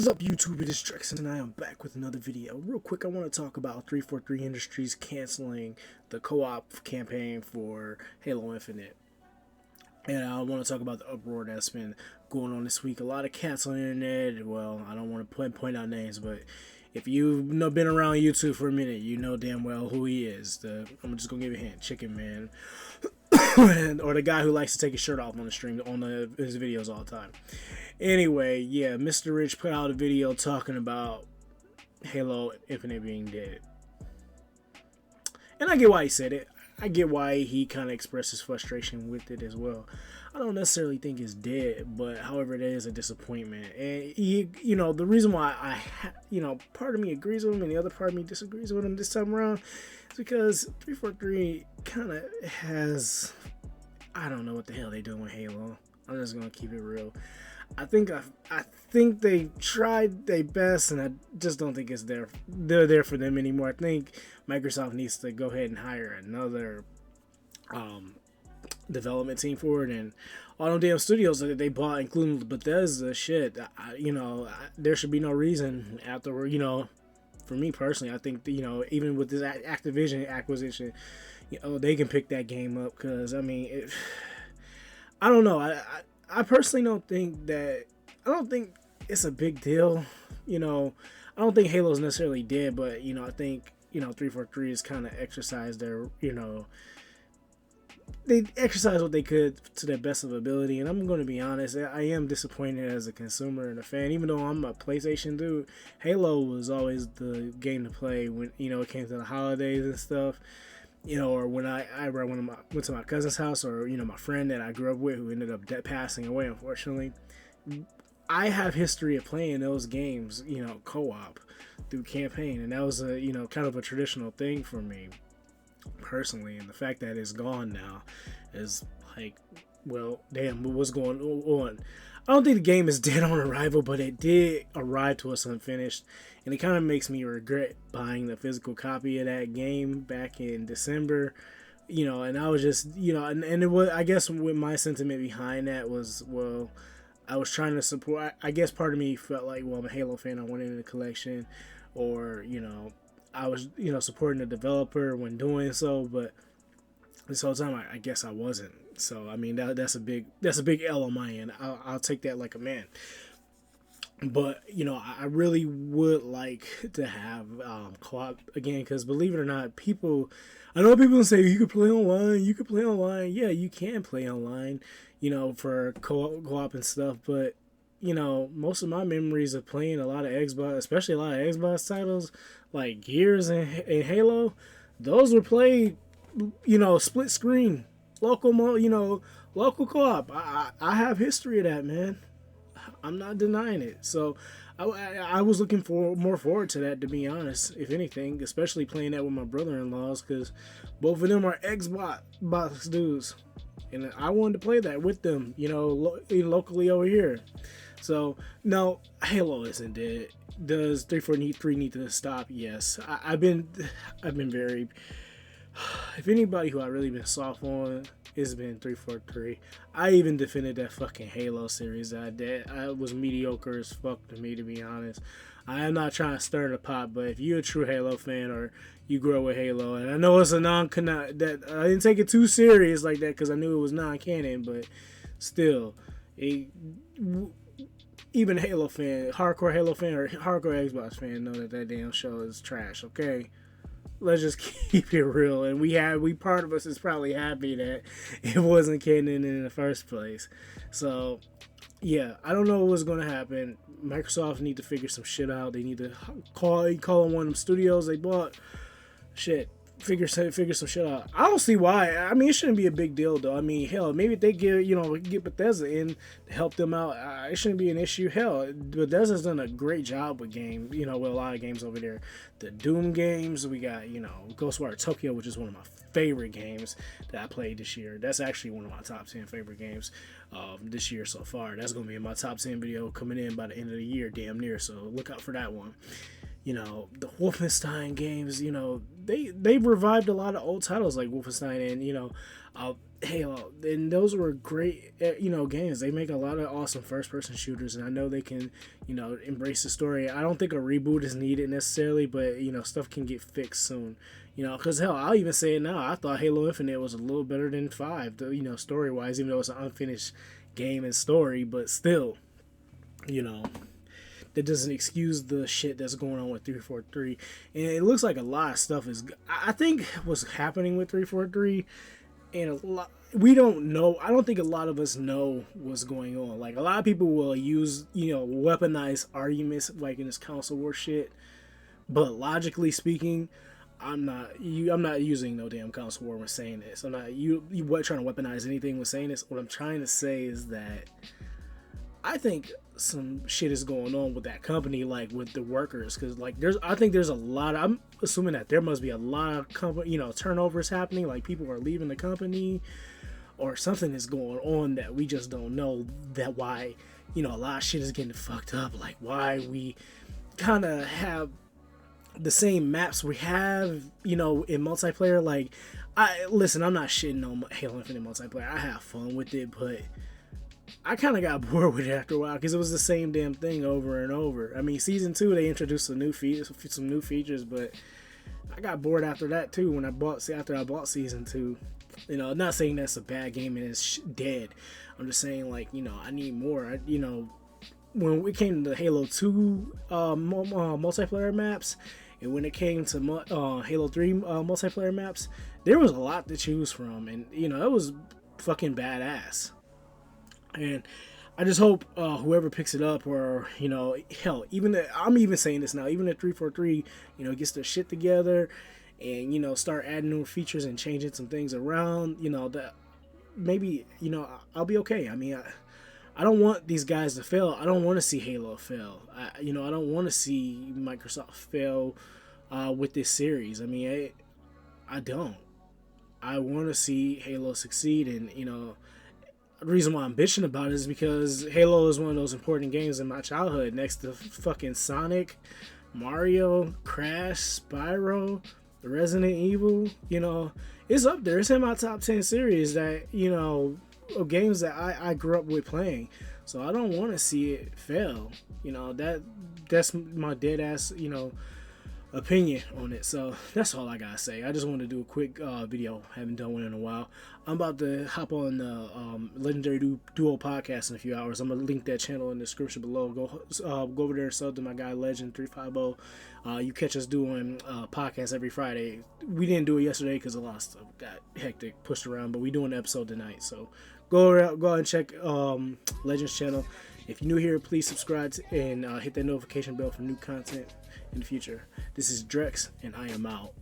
What is up, YouTube? It is Drex, and I am back with another video. Real quick, I want to talk about 343 Industries canceling the co-op campaign for Halo Infinite. And I want to talk about the uproar that's been going on this week. A lot of cats on the internet. Well, I don't want to point out names, but if you've been around YouTube for a minute, you know damn well who he is. I'm just going to give you a hint. Chicken Man. Or the guy who likes to take his shirt off on the stream on his videos all the time. Anyway, yeah, Mr. Rich put out a video talking about Halo Infinite being dead. And I get why he said it. I get why he kind of expressed his frustration with it as well. I don't necessarily think it's dead, but however, it is a disappointment. And the reason why part of me agrees with him and the other part of me disagrees with him this time around is because 343 kind of has, I don't know what the hell they doing with Halo. I'm just gonna keep it real. I think they tried their best, and I just don't think they're there for them anymore. I think Microsoft needs to go ahead and hire another development team for it, and all them damn studios that they bought, including Bethesda, shit. There should be no reason after, for me personally, I think even with this Activision acquisition, they can pick that game up, because I don't know. I personally don't think it's a big deal. I don't think Halo's necessarily dead, but I think 343 has kind of exercised their they exercised what they could to their best of ability. And I'm going to be honest, I am disappointed as a consumer and a fan. Even though I'm a PlayStation dude, Halo was always the game to play when it came to the holidays and stuff. Or when I went to my cousin's house, or my friend that I grew up with who ended up passing away, unfortunately. I have history of playing those games, co-op through campaign, and that was a kind of a traditional thing for me personally. And the fact that it's gone now is like, well, damn, what's going on? I don't think the game is dead on arrival, but it did arrive to us unfinished, and it kind of makes me regret buying the physical copy of that game back in December. And I was just, and it was, I guess, with my sentiment behind that was, well, I was trying to support. I guess part of me felt like, well, I'm a Halo fan, I wanted the collection, or I was, supporting the developer when doing so, but this whole time I guess I wasn't. So that's a big L on my end. I'll take that like a man. But I really would like to have co-op again, because believe it or not, I know people say you can play online. Yeah, you can play online, for co-op and stuff. But most of my memories of playing a lot of Xbox, especially a lot of Xbox titles like Gears and Halo, those were played, split screen. Local co-op. I have history of that, man. I'm not denying it. So I was looking more forward to that, to be honest, if anything, especially playing that with my brother-in-laws, because both of them are Xbox dudes, and I wanted to play that with them, locally over here. So no, Halo isn't dead. Does 343 need to stop? Yes. I've been very. If anybody who I really been soft on, it's been 343. I even defended that fucking Halo series. I was mediocre as fuck to me, to be honest. I am not trying to stir the pot, but if you're a true Halo fan, or you grew up with Halo, and I know it's a that I didn't take it too serious like that because I knew it was non-canon, but still, even Halo fan, hardcore Halo fan or hardcore Xbox fan, know that damn show is trash. Okay. Let's just keep it real, and we part of us is probably happy that it wasn't canon in the first place. So, yeah, I don't know what's gonna happen. Microsoft need to figure some shit out. They need to call on one of them studios they bought. Shit, figure some shit out. I don't see why. It shouldn't be a big deal though. Hell, maybe if they get Bethesda in to help them out, it shouldn't be an issue. Hell, Bethesda's done a great job with games, with a lot of games over there. The Doom games, we got, Ghostwire Tokyo, which is one of my favorite games that I played this year. That's actually one of my top 10 favorite games this year so far. That's going to be in my top 10 video coming in by the end of the year, damn near. So look out for that one. the Wolfenstein games, they've revived a lot of old titles like Wolfenstein and, Halo. And those were great, games. They make a lot of awesome first-person shooters, and I know they can, embrace the story. I don't think a reboot is needed necessarily, but, stuff can get fixed soon. Because, hell, I'll even say it now. I thought Halo Infinite was a little better than 5, story-wise, even though it's an unfinished game and story, but still, that doesn't excuse the shit that's going on with 343. And it looks like a lot of stuff is, I think what's happening with 343, and a lot, we don't know, I don't think a lot of us know what's going on. Like, a lot of people will use, weaponized arguments like in this console war shit, but logically speaking, I'm not using no damn console war when saying this. I'm not trying to weaponize anything when saying this. What I'm trying to say is that I think some shit is going on with that company, like with the workers, because I think there's a lot. I'm assuming that there must be a lot of turnovers happening, like people are leaving the company, or something is going on that we just don't know. That why a lot of shit is getting fucked up, like why we kind of have the same maps we have, in multiplayer. Like, I'm not shitting on Halo Infinite multiplayer. I have fun with it, but I kind of got bored with it after a while because it was the same damn thing over and over. I mean, season 2 they introduced some new features, but I got bored after that too. After I bought season 2, I'm not saying that's a bad game and it's dead. I'm just saying I need more. When we came to Halo 2 multiplayer maps, and when it came to Halo 3 multiplayer maps, there was a lot to choose from, and it was fucking badass. And I just hope whoever picks it up, or hell, I'm even saying this now, even if 343 gets their shit together and start adding new features and changing some things around, that maybe I'll be okay. I mean, I don't want these guys to fail. I don't want to see Halo fail. I don't want to see Microsoft fail with this series. I mean, I don't. I want to see Halo succeed, and the reason why I'm bitching about it is because Halo is one of those important games in my childhood, next to fucking Sonic, Mario, Crash, Spyro, Resident Evil. It's up there. It's in my top 10 series that of games that I grew up with playing. So I don't want to see it fail. That's my dead ass opinion on it. So that's all I gotta say. I just wanted to do a quick video. Haven't done one in a while. I'm about to hop on the Legendary Duo podcast in a few hours. I'm gonna link that channel in the description below. Go over there and sub to my guy Legend 350. You catch us doing podcasts every Friday. We didn't do it yesterday because a lot of stuff got hectic, pushed around, but we doing an episode tonight. So go out and check Legend's channel. If you're new here, please subscribe and hit that notification bell for new content in the future. This is Drex, and I am out.